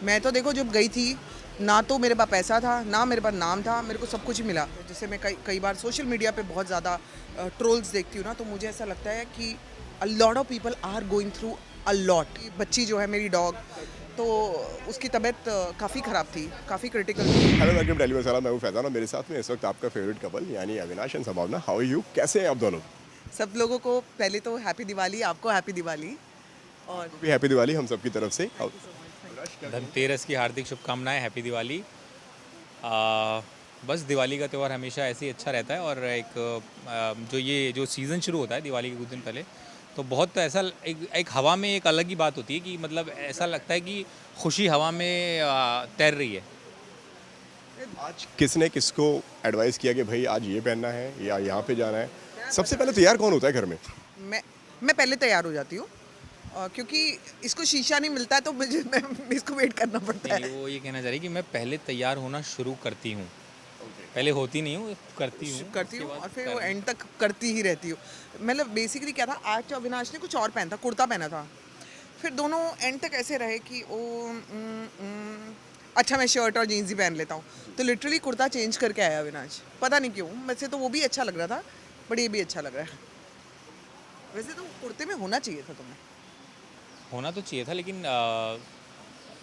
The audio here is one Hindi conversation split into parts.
मैं तो देखो जब गई थी ना तो मेरे पास पैसा था ना मेरे पास नाम था, मेरे को सब कुछ ही मिला। जैसे मैं कई कई बार सोशल मीडिया पे बहुत ज़्यादा ट्रोल्स देखती हूँ ना, तो मुझे ऐसा लगता है कि a lot of people are going through a lot. बच्ची जो है मेरी डॉग, तो उसकी तबीयत काफ़ी ख़राब थी, काफ़ी क्रिटिकल थी। हेलो वेलकम डेली मसाला। मैं हूं फैज़ान और मेरे साथ में इस वक्त आपका फेवरेट कपल यानी Avinash and Sambhavna. How are you? कैसे हैं आप दोनों? सब लोगों को पहले तो हैप्पी दिवाली, आपको हैप्पी दिवाली। और भी हैप्पी दिवाली हम सबकी तरफ से। Thank you so much, thank Avinash, क्या कहेंगे? धनतेरस की हार्दिक शुभकामनाएं, हैप्पी दिवाली। आ, बस दिवाली का त्यौहार हमेशा ऐसे ही अच्छा रहता है और एक जो सीज़न शुरू होता है दिवाली के कुछ दिन पहले, तो बहुत ऐसा एक हवा में एक अलग ही बात होती है कि मतलब ऐसा लगता है कि खुशी हवा में तैर रही है। आज किसने किसको एडवाइस किया कि भाई आज ये पहनना है या यहाँ पे जाना है? सबसे पहले तैयार कौन होता है घर में? मैं मैं पहले तैयार हो जाती हूँ, क्योंकि इसको शीशा नहीं मिलता है तो मैं इसको वेट करना पड़ता नहीं, है। वो ये कहना चाह रही कि मैं पहले तैयार होना शुरू करती हूँ, पहले होती नहीं हूँ, करती हूँ, करती उसके हूँ बाद और फिर वो कर। एंड तक करती ही रहती हूँ। मतलब बेसिकली क्या था, आज तो अविनाश ने कुछ और पहना था, कुर्ता पहना था। फिर दोनों एंड तक ऐसे रहे कि अच्छा मैं शर्ट और जीन्स ही पहन लेता हूँ। तो लिटरली कुर्ता चेंज करके आया अविनाश, पता नहीं क्यों। वैसे तो वो भी अच्छा लग रहा था, बट ये भी अच्छा लग रहा है। वैसे तो कुर्ते में होना चाहिए था तुम्हें। होना तो चाहिए था, लेकिन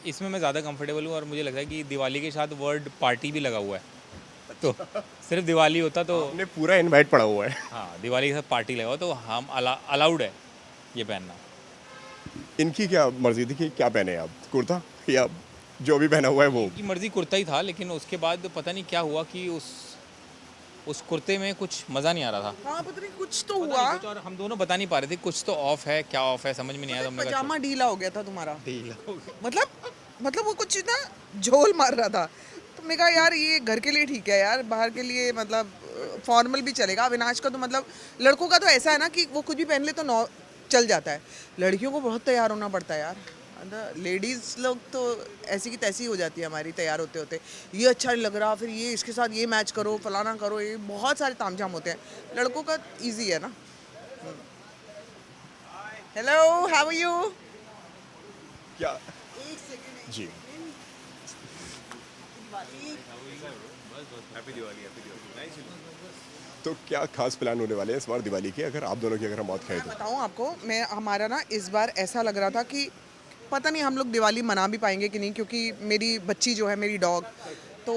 इसमें मैं ज़्यादा कंफर्टेबल हूँ और मुझे लगता है कि दिवाली के साथ वर्ड पार्टी भी लगा हुआ है, तो सिर्फ दिवाली होता तो। हमने पूरा इनवाइट पड़ा हुआ है। हाँ, दिवाली के साथ पार्टी लगा हुआ तो हम अलाउड है ये पहनना। इनकी क्या मर्जी थी कि क्या पहने आप, कुर्ता या जो भी पहना हुआ है वो? इनकी मर्ज़ी कुर्ता ही था, लेकिन उसके बाद पता नहीं क्या हुआ कि उस कुर्ते में कुछ मज़ा नहीं आ रहा था। हाँ पता नहीं कुछ तो पता हुआ। नहीं कुछ, और हम दोनों बता नहीं पा रहे थे कुछ तो ऑफ है, क्या ऑफ है समझ में नहीं आया, तो हमने कहा पजामा ढीला हो गया था तुम्हारा। ढीला हो मतलब वो कुछ ना झोल मार रहा था। तो मैं कहा यार ये घर के लिए ठीक है यार, बाहर के लिए मतलब फॉर्मल भी चलेगा। अविनाश का तो मतलब लड़कों का तो ऐसा है ना कि वो कुछ भी पहन ले तो नौ चल जाता है। लड़कियों को बहुत तैयार होना पड़ता है यार। लेडीज़ लोग तो ऐसी की तैसी हो जाती है हमारी तैयार होते होते। ये अच्छा नहीं लग रहा, फिर ये इसके साथ ये मैच करो, फलाना करो, ये बहुत सारे तामझाम होते हैं। लड़कों का ईजी है ना। Hello, how are you? क्या? एक सेकंड। जी। तो क्या खास प्लान होने वाले हैं इस बार दिवाली के, अगर आप दोनों की अगर हम बात करें मैं तो? बताऊं आपको, मैं हमारा ना इस बार ऐसा लग रहा था कि पता नहीं हम लोग दिवाली मना भी पाएंगे कि नहीं, क्योंकि मेरी बच्ची जो है मेरी डॉग, तो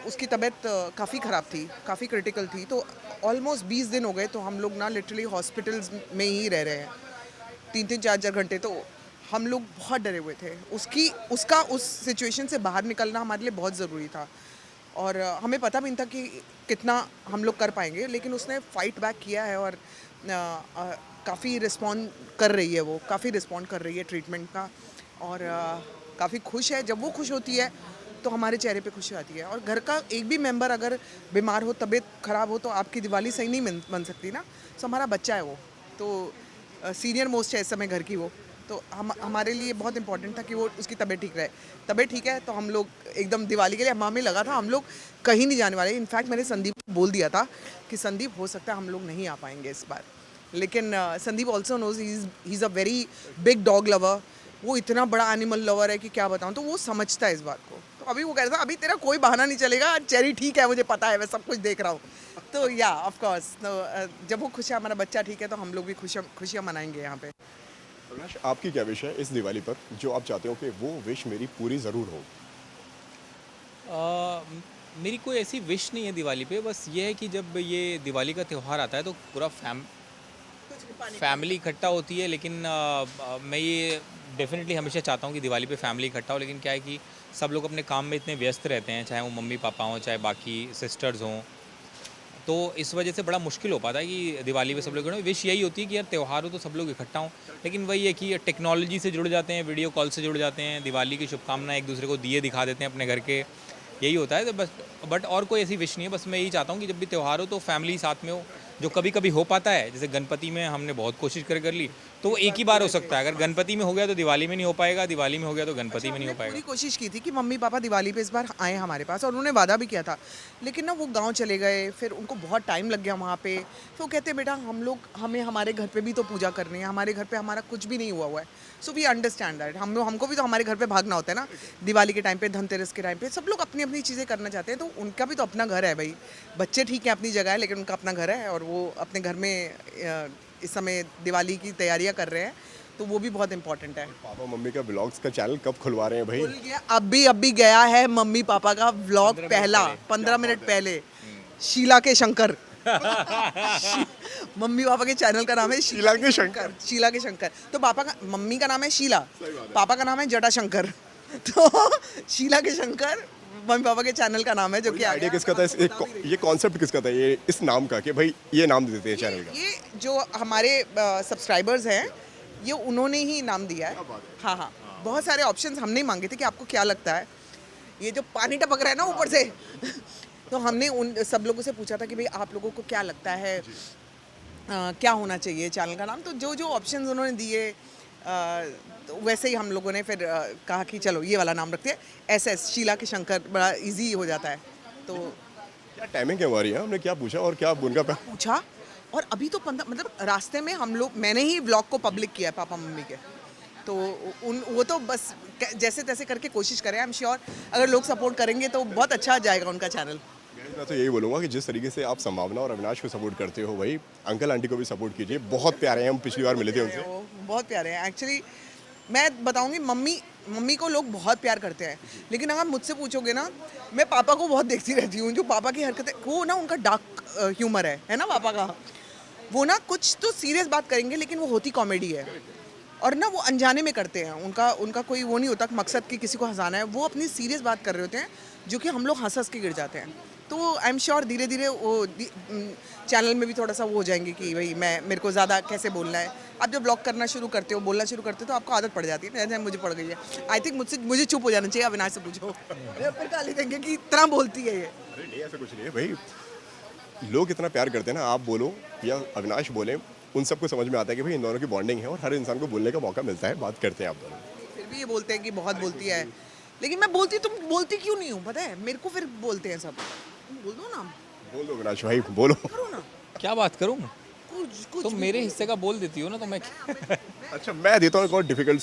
उसकी तबीयत काफ़ी ख़राब थी, काफ़ी क्रिटिकल थी। तो ऑलमोस्ट 20 दिन हो गए, तो हम लोग ना लिटरली हॉस्पिटल्स में ही रह रहे हैं 3-3 4-4 घंटे। तो हम लोग बहुत डरे हुए थे। उसका उस सिचुएशन से बाहर निकलना हमारे लिए बहुत ज़रूरी था। और हमें पता भी नहीं था कि कितना हम लोग कर पाएंगे, लेकिन उसने फाइट बैक किया है और काफ़ी रिस्पॉन्ड कर रही है। वो काफ़ी रिस्पॉन्ड कर रही है ट्रीटमेंट का, और काफ़ी खुश है। जब वो खुश होती है तो हमारे चेहरे पे खुशी आती है। और घर का एक भी मेंबर अगर बीमार हो, तबीयत ख़राब हो, तो आपकी दिवाली सही नहीं बन सकती ना। सो हमारा बच्चा है वो, तो सीनियर मोस्ट है इस समय घर की वो। तो हमारे लिए बहुत इंपॉर्टेंट था कि वो उसकी तबीयत ठीक रहे। तबीयत ठीक है तो हम लोग एकदम दिवाली के लिए हमें लगा था हम लोग कहीं नहीं जाने वाले। इनफैक्ट मैंने संदीप को बोल दिया था कि संदीप हो सकता है हम लोग नहीं आ पाएंगे इस बार। लेकिन Sandeep also knows he is a very big dog lover. वो इतना बड़ा एनिमल लवर है कि क्या बताऊँ। तो वो समझता है इस बात को। तो अभी वो कह रहा था अभी तेरा कोई बहाना नहीं चलेगा, चेरी ठीक है, मुझे पता है, मैं सब कुछ देख रहा हूँ। तो या ऑफ कोर्स, तो जब वो खुश है, हमारा बच्चा ठीक है, तो हम लोग भी खुशियाँ मनाएंगे यहाँ पे। अविनाश, आपकी क्या विश है इस दिवाली पर जो आप चाहते हो कि वो विश मेरी पूरी ज़रूर हो? मेरी कोई ऐसी विश नहीं है दिवाली पे, बस ये है कि जब ये दिवाली का त्यौहार आता है तो पूरा फैमिली इकट्ठा होती है। लेकिन मैं ये डेफिनेटली हमेशा चाहता हूँ कि दिवाली पे फैमिली इकट्ठा हो, लेकिन क्या है कि सब लोग अपने काम में इतने व्यस्त रहते हैं, चाहे वो मम्मी पापा हों, चाहे बाकी सिस्टर्स हों, तो इस वजह से बड़ा मुश्किल हो पाता है कि दिवाली पे सब लोग विश यही होती है कि यार त्यौहार हो तो सब लोग इकट्ठा हों। लेकिन वही है कि टेक्नोलॉजी से जुड़ जाते हैं, वीडियो कॉल से जुड़ जाते हैं, दिवाली की शुभकामनाएं एक दूसरे को दिए दिखा देते हैं अपने घर के, यही होता है। तो बस, बट और कोई ऐसी विश नहीं है। बस मैं यही चाहता हूँ कि जब भी त्यौहार हो तो फैमिली साथ में हो, जो कभी कभी हो पाता है। जैसे गणपति में हमने बहुत कोशिश कर ली, तो वो एक ही बार हो सकता है। अगर गणपति में हो गया तो दिवाली में नहीं हो पाएगा, दिवाली में हो गया तो गणपति में नहीं हो हमने पाएगा। पूरी कोशिश की थी कि मम्मी पापा दिवाली पे इस बार आए हमारे पास, और उन्होंने वादा भी किया था, लेकिन ना वो गांव चले गए, फिर उनको बहुत टाइम लग गया वहाँ पे। फिर वो कहते बेटा हमें हमारे घर पे भी तो पूजा करनी है, हमारे घर पे हमारा कुछ भी नहीं हुआ है। सो वी अंडरस्टैंड दैट, हमको भी तो हमारे घर पे भागना होता है ना, दिवाली के टाइम पे, धनतेरस के टाइम पे, सब लोग अपनी अपनी चीज़ें करना चाहते हैं, तो उनका भी तो अपना घर है भाई। बच्चे ठीक है अपनी जगह है, लेकिन उनका अपना घर है, और वो अपने घर में इस समय दिवाली की तैयारियाँ कर रहे हैं, तो वो भी बहुत इंपॉर्टेंट है। पापा मम्मी का ब्लॉग्स का चैनल कब खुलवा रहे हैं भाई? खुल गया, अभी गया है मम्मी पापा का व्लॉग, पहला 15 मिनट पहले, शीला के शंकर। मम्मी पापा के चैनल का नाम है शीला के शंकर। शीला के शंकर। तो पापा का, मम्मी का नाम है शीला, पापा का नाम है जटा शंकर। तो शीला के शंकर मम्मी पापा के चैनल का नाम है, जो कि आइडिया किसका था ये कॉन्सेप्ट किसका था, ये इस नाम का, कि भाई ये नाम दे देते हैं चैनल का? ये जो हमारे सब्सक्राइबर्स हैं, ये उन्होंने ही नाम दिया है। हाँ हाँ, बहुत सारे ऑप्शंस हमने ही मांगे थे कि आपको क्या लगता है, ये जो पानी टपक रहा है ना ऊपर से। तो हमने उन सब लोगों से पूछा था कि भाई आप लोगों को क्या लगता है, क्या होना चाहिए चैनल का नाम। तो जो जो ऑप्शंस उन्होंने दिए, तो वैसे ही हम लोगों ने फिर कहा कि चलो ये वाला नाम रखते हैं, SS शीला के शंकर, बड़ा इजी हो जाता है। तो क्या टाइमिंग क्या हमारी है, हमने क्या पूछा और क्या उनका पूछा, और अभी तो 15 मतलब रास्ते में हम लोग, मैंने ही व्लॉग को पब्लिक किया है पापा मम्मी के, तो वो तो बस जैसे तैसे करके कोशिश करें। आई एम श्योर अगर लोग सपोर्ट करेंगे तो बहुत अच्छा जाएगा उनका चैनल। मैं तो यही बोलूँगा कि जिस तरीके से आप संभावना और अविनाश को सपोर्ट करते हो भाई, अंकल आंटी को भी सपोर्ट कीजिए, बहुत प्यारे हैं, हम पिछली बार मिले थे उनसे। वो बहुत प्यारे हैं एक्चुअली। मैं बताऊंगी, मम्मी को लोग बहुत प्यार करते हैं, लेकिन अगर मुझसे पूछोगे ना, मैं पापा को बहुत देखती रहती हूँ, जो पापा की हरकतें, वो ना उनका डार्क ह्यूमर है ना पापा का। वो ना कुछ तो सीरियस बात करेंगे, लेकिन वो होती कॉमेडी है, और ना वो अनजाने में करते हैं। उनका कोई वो नहीं होता मकसद कि किसी को हंसाना है, वो अपनी सीरियस बात कर रहे होते हैं, जो कि हम लोग हंस हंस के गिर जाते हैं। तो आई एम श्योर धीरे धीरे वो चैनल में भी थोड़ा सा वो हो जाएंगे कि भाई मेरे को ज़्यादा कैसे बोलना है। आप जब ब्लॉग करना शुरू करते हो, बोलना शुरू करते हो, तो आपको आदत पड़ जाती है, जैसे मुझे पड़ गई है। आई थिंक मुझे चुप हो जाना चाहिए, अविनाश से पूछो। फिर गाली देंगे कि इतना बोलती है ये। अरे नहीं, ऐसा कुछ नहीं है भाई, लोग इतना प्यार करते हैं ना, आप बोलो या अविनाश बोले, उन सबको समझ में आता है कि भाई इन दोनों की बॉन्डिंग है, और हर इंसान को बोलने का मौका मिलता है, बात करते हैं आप दोनों। फिर भी ये बोलते हैं कि बहुत बोलती है, लेकिन मैं बोलती, तुम बोलती क्यों नहीं हो, पता है मेरे को। फिर बोलते हैं सब, तुम बोल दो ना, बोल दो अविनाश भाई, बोलो। करो ना क्या बात करूँ? कुछ तो मेरे हिस्से का बोल देती हो ना, तो मैं अच्छा, मैं देता हूँ एक और डिफिकल्ट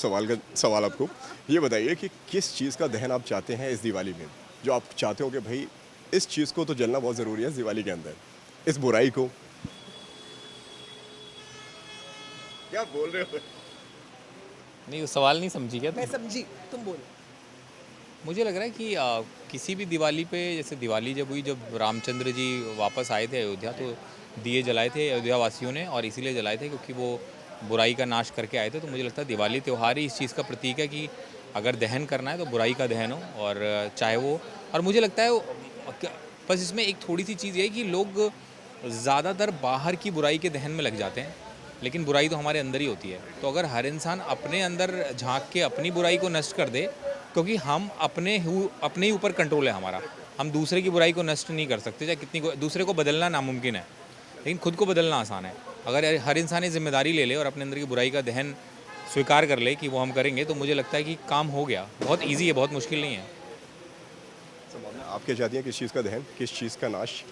सवाल आपको। ये बताइए कि किस चीज़ का दहन आप चाहते हैं इस दिवाली में, जो आप चाहते हो कि भाई इस चीज़ को तो जलना बहुत ज़रूरी है इस दिवाली के अंदर, इस बुराई को। क्या बोल रहे हो? नहीं, वो सवाल नहीं समझी क्या मैं तुम? समझी, तुम बोलो। मुझे लग रहा है कि किसी भी दिवाली पे, जैसे दिवाली जब हुई, जब रामचंद्र जी वापस आए थे अयोध्या, तो दिए जलाए थे अयोध्या वासियों ने, और इसीलिए जलाए थे क्योंकि वो बुराई का नाश करके आए थे। तो मुझे लगता है दिवाली त्यौहार ही इस चीज़ का प्रतीक है कि अगर दहन करना है तो बुराई का दहन हो, और चाहे वो, और मुझे लगता है बस इसमें एक थोड़ी सी चीज़ ये है कि लोग ज़्यादातर बाहर की बुराई के दहन में लग जाते हैं, लेकिन बुराई तो हमारे अंदर ही होती है। तो अगर हर इंसान अपने अंदर झांक के अपनी बुराई को नष्ट कर दे, क्योंकि हम अपने ही ऊपर कंट्रोल है हमारा, हम दूसरे की बुराई को नष्ट नहीं कर सकते, चाहे कितनी दूसरे को बदलना नामुमकिन है, लेकिन खुद को बदलना आसान है। अगर हर इंसान ये जिम्मेदारी ले ले और अपने अंदर की बुराई का दहन स्वीकार कर ले कि वो हम करेंगे, तो मुझे लगता है कि काम हो गया। बहुत ईजी है, बहुत मुश्किल नहीं है। आप क्या चाहती हैं, किस चीज़ का दहन, किस चीज़ का नाश?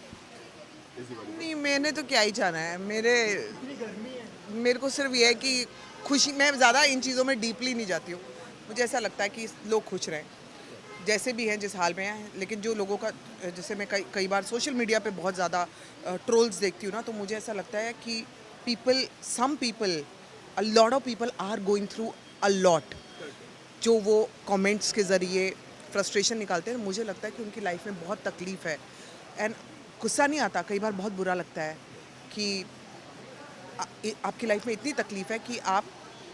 नहीं, मैंने तो क्या ही जाना है, मेरे को सिर्फ ये है कि खुशी, मैं ज़्यादा इन चीज़ों में डीपली नहीं जाती हूँ। मुझे ऐसा लगता है कि लोग खुश रहें, जैसे भी हैं, जिस हाल में हैं। लेकिन जो लोगों का, जैसे मैं कई बार सोशल मीडिया पे बहुत ज़्यादा ट्रोल्स देखती हूँ ना, तो मुझे ऐसा लगता है कि some people, a lot of people are going through a lot, जो वो कमेंट्स के ज़रिए फ्रस्ट्रेशन निकालते हैं। मुझे लगता है कि उनकी लाइफ में बहुत तकलीफ़ है, एंड गुस्सा नहीं आता, कई बार बहुत बुरा लगता है कि आपकी लाइफ में इतनी तकलीफ़ है कि आप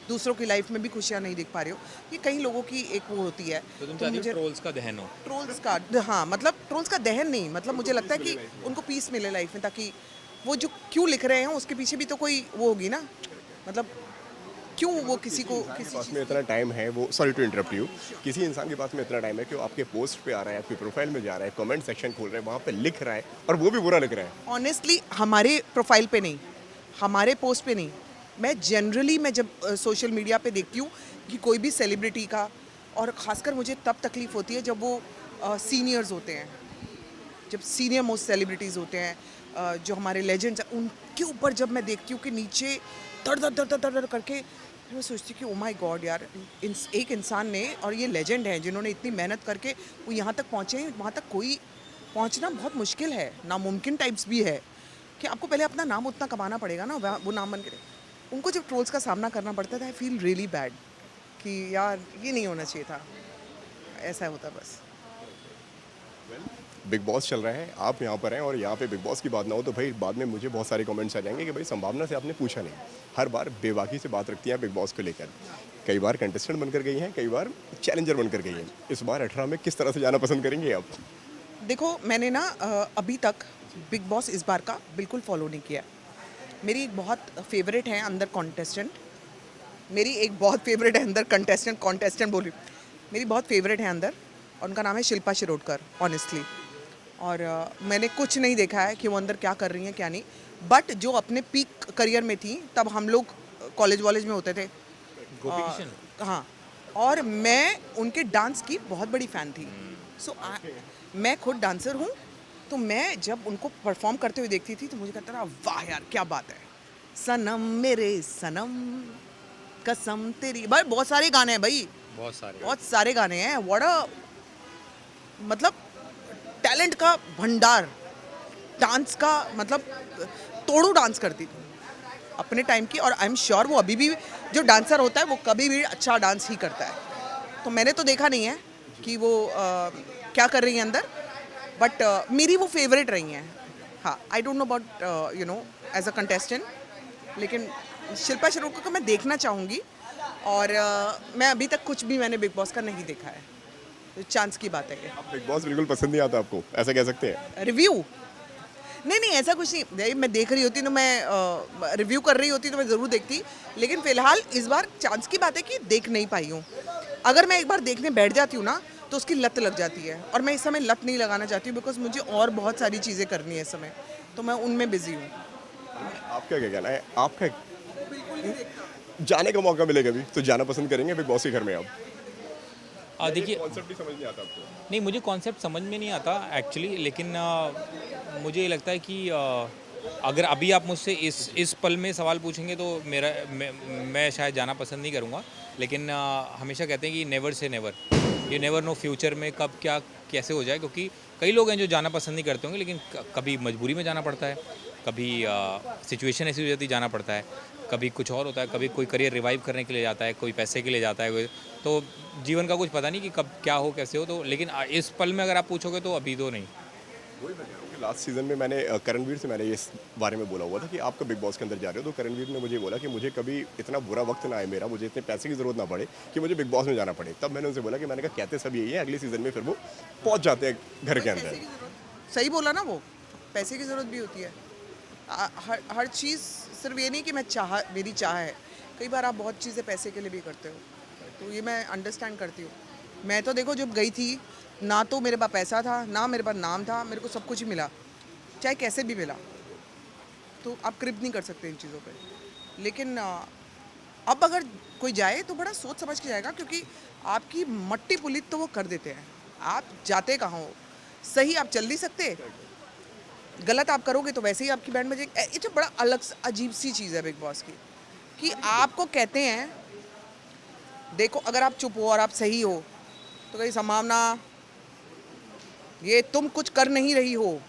दूसरों की लाइफ में भी खुशियाँ नहीं देख पा रहे हो। ये कई लोगों की एक वो होती है। तो तुम चाहती हो ट्रोल्स का दहन हो? ट्रोल्स का, हाँ, मतलब ट्रोल्स का दहन नहीं, मतलब मुझे लगता है कि उनको पीस मिले लाइफ में, ताकि वो जो क्यों लिख रहे हैं उसके पीछे भी तो कोई वो होगी ना, मतलब क्यों वो किसी पास में इतना टाइम है, वो, सॉरी टू इंटरप्ट यू, किसी इंसान के पास में इतना टाइम है कि वो आपके पोस्ट पे आ रहा है, आपकी प्रोफाइल में जा रहा है, कमेंट सेक्शन खोल रहा है, वहाँ पे लिख रहा है, और वो भी बुरा लिख रहा है। ऑनेस्टली हमारे प्रोफाइल पे नहीं, हमारे पोस्ट पे नहीं, मैं जनरली मैं जब सोशल मीडिया पे देखती हूँ कि कोई भी सेलिब्रिटी का, और ख़ासकर मुझे तब तकलीफ़ होती है जब वो सीनियर्स होते हैं, जब सीनियर मोस्ट सेलिब्रिटीज़ होते हैं, जो हमारे लेजेंड्स हैं, उनके ऊपर जब मैं देखती हूँ कि नीचे दर दर दर दर दर दर करके, फिर मैं सोचती हूँ कि ओ माय गॉड यार, एक इंसान ने, और ये लेजेंड हैं जिन्होंने इतनी मेहनत करके वो यहाँ तक पहुँचे हैं, वहाँ तक कोई पहुँचना बहुत मुश्किल है, नामुमकिन टाइप्स भी है कि आपको पहले अपना नाम उतना कमाना पड़ेगा ना, वो नाम बन के उनको जब ट्रोल्स का सामना करना पड़ता था, आई फील रियली बैड कि यार ये नहीं होना चाहिए था, ऐसा होता बस। बिग बॉस चल रहा है, आप यहाँ पर हैं और यहाँ पे बिग बॉस की बात ना हो तो भाई बाद में मुझे बहुत सारे कमेंट्स आ जाएंगे कि भाई संभावना से आपने पूछा नहीं। हर बार बेबाकी से बात रखती हैं बिग बॉस को लेकर, कई बार कंटेस्टेंट बनकर गई हैं, कई बार चैलेंजर बनकर गई हैं। इस बार 18 में किस तरह से जाना पसंद करेंगे आप? देखो मैंने ना अभी तक बिग बॉस इस बार का बिल्कुल फॉलो नहीं किया। मेरी एक बहुत फेवरेट है अंदर कॉन्टेस्टेंट, मेरी एक बहुत फेवरेट है अंदर कॉन्टेस्टेंट बोली, मेरी बहुत फेवरेट है अंदर, और उनका नाम है शिल्पा शिरोडकर ऑनेस्टली। और मैंने कुछ नहीं देखा है कि वो अंदर क्या कर रही हैं क्या नहीं, बट जो अपने पीक करियर में थी तब हम लोग कॉलेज वॉलेज में होते थे, गोपी किशन। हाँ, और मैं उनके डांस की बहुत बड़ी फ़ैन थी। सो मैं खुद डांसर हूँ, तो मैं जब उनको परफॉर्म करते हुए देखती थी तो मुझे कहता था वाह यार क्या बात है, सनम मेरे सनम, कसम तेरी, भाई बहुत सारे गाने हैं भाई, बहुत सारे गाने हैं, व्हाट अ मतलब टैलेंट का भंडार, डांस का मतलब तोड़ू डांस करती थी अपने टाइम की, और आई एम श्योर वो अभी भी जो डांसर होता है वो कभी भी अच्छा डांस ही करता है। तो मैंने तो देखा नहीं है कि वो क्या कर रही हैं अंदर, बट मेरी वो फेवरेट रही हैं। हाँ, I don't know about you know as a contestant, लेकिन शिल्पा शिरोडकर को मैं देखना चाहूँगी, और मैं अभी तक कुछ भी मैंने बिग बॉस का नहीं देखा है, तो चांस की बात है कि बिग बॉस बिल्कुल पसंद नहीं आता आपको, ऐसा कह सकते हैं? रिव्यू नहीं ऐसा कुछ नहीं, मैं देख रही होती तो मैं रिव्यू कर रही होती तो मैं ज़रूर देखती, लेकिन फ़िलहाल इस बार चांस की बात है कि देख नहीं पाई हूँ। अगर मैं एक बार देखने बैठ जाती हूँ ना तो उसकी लत लग जाती है, और मैं इस समय लत नहीं लगाना चाहती हूँ, बिकॉज मुझे और बहुत सारी चीज़ें करनी है इस समय, तो मैं उनमें बिजी हूँ। आपका क्या कहना है? आपका जाने का मौका मिले कभी तो जाना पसंद करेंगे बिग बॉस के घर में आप? देखिए, कॉन्सेप्ट ही समझ नहीं आता आपको? नहीं मुझे कॉन्सेप्ट समझ में नहीं आता एक्चुअली, लेकिन मुझे ये लगता है कि अगर अभी आप मुझसे इस पल में सवाल पूछेंगे तो मैं शायद जाना पसंद नहीं करूँगा, लेकिन हमेशा कहते हैं कि never say never, you never know future में कब क्या कैसे हो जाए, क्योंकि कई लोग हैं जो जाना पसंद नहीं करते होंगे, लेकिन कभी मजबूरी में जाना पड़ता है, कभी सिचुएशन ऐसी हो जाती है जाना पड़ता है, कभी कुछ और होता है, कभी कोई करियर रिवाइव करने के लिए जाता है, कोई पैसे के लिए जाता है, तो जीवन का कुछ पता नहीं कि कब क्या हो कैसे हो, तो लेकिन इस पल में अगर आप पूछोगे तो अभी तो नहीं। वही मैं कह रहा हूँ कि लास्ट सीजन में मैंने करणवीर से मैंने इस बारे में बोला हुआ था कि आपका बिग बॉस के अंदर जा रहे हो, तो करणवीर ने मुझे बोला कि मुझे कभी इतना बुरा वक्त ना आए मेरा, मुझे इतने पैसे की ज़रूरत ना पड़े कि मुझे बिग बॉस में जाना पड़े। तब मैंने उनसे बोला कि मैंने कहा कहते सब यही है, अगले सीजन में फिर वो पहुँच जाते हैं घर के अंदर। सही बोला ना, वो पैसे की ज़रूरत भी होती है। हर चीज़ सिर्फ ये नहीं कि मेरी चाह है, कई बार आप बहुत चीज़ें पैसे के लिए भी करते हो, तो ये मैं अंडरस्टैंड करती हूँ। मैं तो देखो जब गई थी ना तो मेरे पास पैसा था, ना मेरे पास नाम था, मेरे को सब कुछ ही मिला, चाहे कैसे भी मिला, तो आप क्रिप नहीं कर सकते इन चीज़ों पे। लेकिन अब अगर कोई जाए तो बड़ा सोच समझ के जाएगा, क्योंकि आपकी मट्टी पुलित तो वो कर देते हैं, आप जाते कहाँ हो, सही आप चल नहीं सकते, गलत आप करोगे तो वैसे ही आपकी बैंड बजेगी। ये तो बड़ा अलग अजीब सी चीज़ है बिग बॉस की, कि आपको कहते हैं देखो अगर आप चुप हो और आप सही हो तो कई संभावना, ये तुम कुछ कर नहीं रही हो,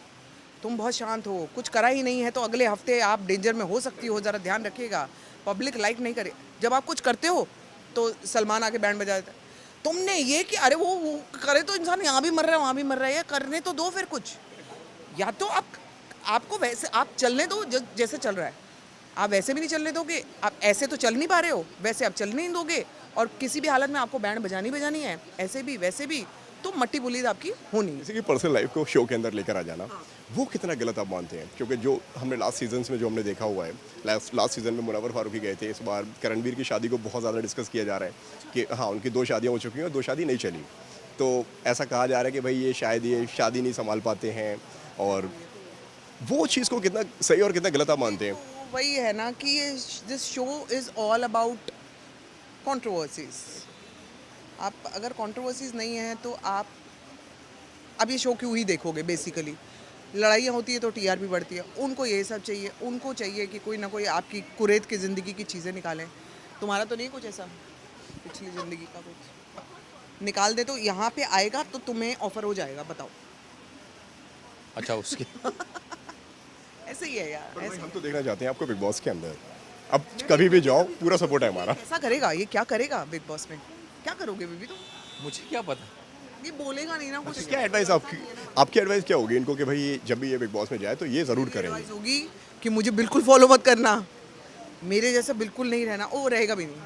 तुम बहुत शांत हो, कुछ करा ही नहीं है, तो अगले हफ्ते आप डेंजर में हो सकती हो, ज़रा ध्यान रखिएगा, पब्लिक लाइक नहीं करे। जब आप कुछ करते हो तो सलमान आके बैंड बजा देता है, तुमने ये कि अरे वो करे तो इंसान यहाँ भी मर रहा है वहाँ भी मर रहा है, करने तो दो फिर कुछ, या तो आपको वैसे आप चलने दो जैसे चल रहा है, आप वैसे भी नहीं चलने दोगे, आप ऐसे तो चल नहीं पा रहे हो, वैसे आप चल नहीं दोगे, और किसी भी हालत में आपको बैंड बजानी है, ऐसे भी वैसे भी, तो मट्टी बुलीद आपकी होनी है। जैसे कि पर्सनल लाइफ को शो के अंदर लेकर आ जाना, वो कितना गलत आप मानते हैं? क्योंकि जो हमने लास्ट सीजन्स में जो हमने देखा हुआ है, लास्ट सीजन में मुनव्वर फारूकी गए थे, इस बार करणवीर की शादी को बहुत ज़्यादा डिस्कस किया जा रहा है कि हाँ उनकी 2 शादियाँ हो चुकी हैं और 2 शादी नहीं चली, तो ऐसा कहा जा रहा है कि भाई ये शायद ये शादी नहीं संभाल पाते हैं, और वो चीज़ को कितना सही और कितना गलत आप मानते हैं? वही है ना कि this show is all about controversies. आप अगर कंट्रोवर्सीज नहीं है तो आप अब ये शो क्यों ही देखोगे? बेसिकली लड़ाइयाँ होती है तो टीआरपी बढ़ती है। उनको ये सब चाहिए, उनको चाहिए कि कोई ना कोई आपकी कुरेद की ज़िंदगी की चीज़ें निकालें। तुम्हारा तो नहीं कुछ ऐसा पिछली ज़िंदगी का कुछ निकाल दे तो यहाँ पे आएगा तो तुम्हें ऑफर हो जाएगा, बताओ। अच्छा उसके ऐसे ही है यार, पर भाई ऐसे हम तो देखना चाहते हैं आपको बिग बॉस के अंदर। अब कभी भी जाओ, पूरा सपोर्ट है हमारा। कैसा करेगा ये? क्या करेगा बिग बॉस में? क्या करोगे बेबी तुम? मुझे क्या पता। ये बोलेगा नहीं ना कुछ। क्या एडवाइस आपकी एडवाइस क्या होगी इनको कि भाई जब भी ये बिग बॉस में जाए तो ये ज़रूर करेंगे? एडवाइस होगी कि मुझे बिल्कुल फॉलो मत करना, मेरे जैसा बिल्कुल नहीं रहना। ओ रहेगा भी नहीं।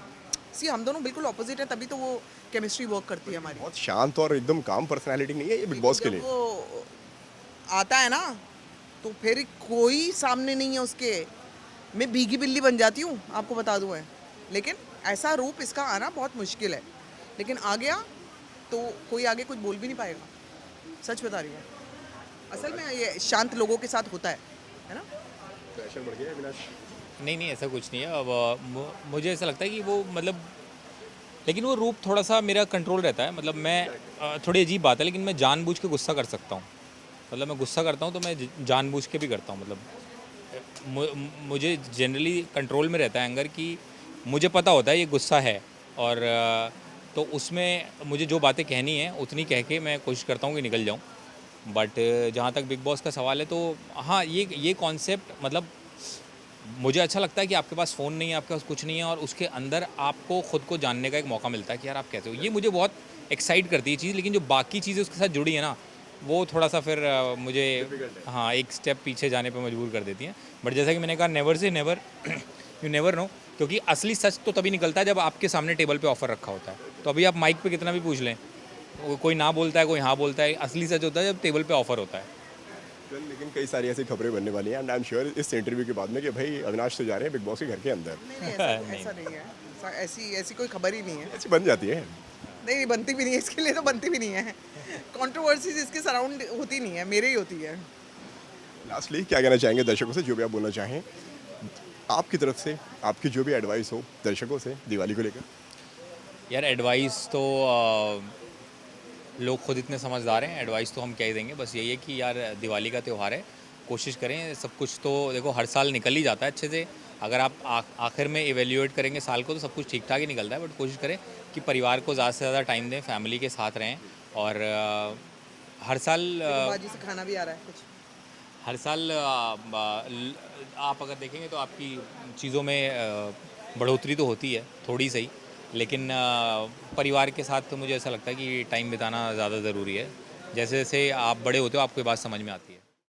सी हम दोनों बिल्कुल ऑपोजिट है, तभी तो वो केमिस्ट्री वर्क करती है हमारी। बहुत शांत और एकदम काम पर्सनालिटी नहीं है ये बिग बॉस के जब लिए। वो आता है ना तो फिर कोई सामने नहीं है उसके। मैं भीगी बिल्ली बन जाती हूँ, आपको बता दूँ मैं। लेकिन ऐसा रूप इसका आना बहुत मुश्किल है, लेकिन आ गया तो कोई आगे कुछ बोल भी नहीं पाएगा। सच बता रही हूँ। असल में ये शांत लोगों के साथ होता है ना? प्रेशर बढ़ गया है अविनाश? नहीं ऐसा कुछ नहीं है। अब मुझे ऐसा लगता है कि वो मतलब, लेकिन वो रूप थोड़ा सा मेरा कंट्रोल रहता है। मतलब मैं थोड़ी अजीब बात है, लेकिन मैं जानबूझ के गुस्सा कर सकता हूँ। मतलब मैं गुस्सा करता हूँ तो मैं जानबूझ के भी करता हूँ। मतलब मुझे जनरली कंट्रोल में रहता है एंगर, कि मुझे पता होता है ये गुस्सा है, और तो उसमें मुझे जो बातें कहनी है उतनी कह के मैं कोशिश करता हूँ कि निकल जाऊँ। बट जहाँ तक बिग बॉस का सवाल है तो हाँ, ये कॉन्सेप्ट मतलब मुझे अच्छा लगता है कि आपके पास फ़ोन नहीं है, आपके पास कुछ नहीं है, और उसके अंदर आपको ख़ुद को जानने का एक मौका मिलता है कि यार आप कैसे हो। ये मुझे बहुत एक्साइट करती है चीज़, लेकिन जो बाकी चीज़ें उसके साथ जुड़ी है ना, वो थोड़ा सा फिर मुझे हाँ एक स्टेप पीछे जाने पे मजबूर कर देती हैं। बट जैसा कि मैंने कहा, never say never, you never know, क्योंकि असली सच तो तभी निकलता है जब आपके सामने टेबल पे ऑफ़र रखा होता है। तो अभी आप माइक पे कितना भी पूछ लें, कोई ना बोलता है, कोई हाँ बोलता है। असली सच होता है जब टेबल पे ऑफ़र होता है। लेकिन कई सारी ऐसी खबरें बनने वाली हैं एंड आई एम श्योर इस इंटरव्यू के बाद में कि भाई अविनाश तो जा रहे हैं बिग बॉस के घर के अंदर। नहीं ऐसा नहीं है। ऐसी कोई खबर ही नहीं है। ऐसी बन जाती है। नहीं बनती भी नहीं है, इसके लिए तो बनती भी नहीं है। कंट्रोवर्सीज इसके सराउंड होती नहीं है, मेरे ही होती है। लास्टली क्या कहना चाहेंगे दर्शकों से, जो भी आप बोलना चाहें आपकी तरफ से, आपकी जो भी एडवाइस हो दर्शकों से दिवाली को लेकर? यार एडवाइस तो लोग खुद इतने समझदार हैं, एडवाइस तो हम क्या ही देंगे। बस यही है कि यार दिवाली का त्यौहार है, कोशिश करें। सब कुछ तो देखो हर साल निकल ही जाता है अच्छे से। अगर आप आखिर में इवेल्यूएट करेंगे साल को तो सब कुछ ठीक ठाक ही निकलता है। बट कोशिश करें कि परिवार को ज़्यादा से ज़्यादा टाइम दें, फैमिली के साथ रहें, और हर साल बाजी से खाना भी आ रहा है कुछ। हर साल आप अगर देखेंगे तो आपकी चीज़ों में बढ़ोतरी तो होती है थोड़ी सही, लेकिन परिवार के साथ तो मुझे ऐसा लगता है कि टाइम बिताना ज़्यादा ज़रूरी है। जैसे जैसे आप बड़े होते हो आपको ये बात समझ में आती है।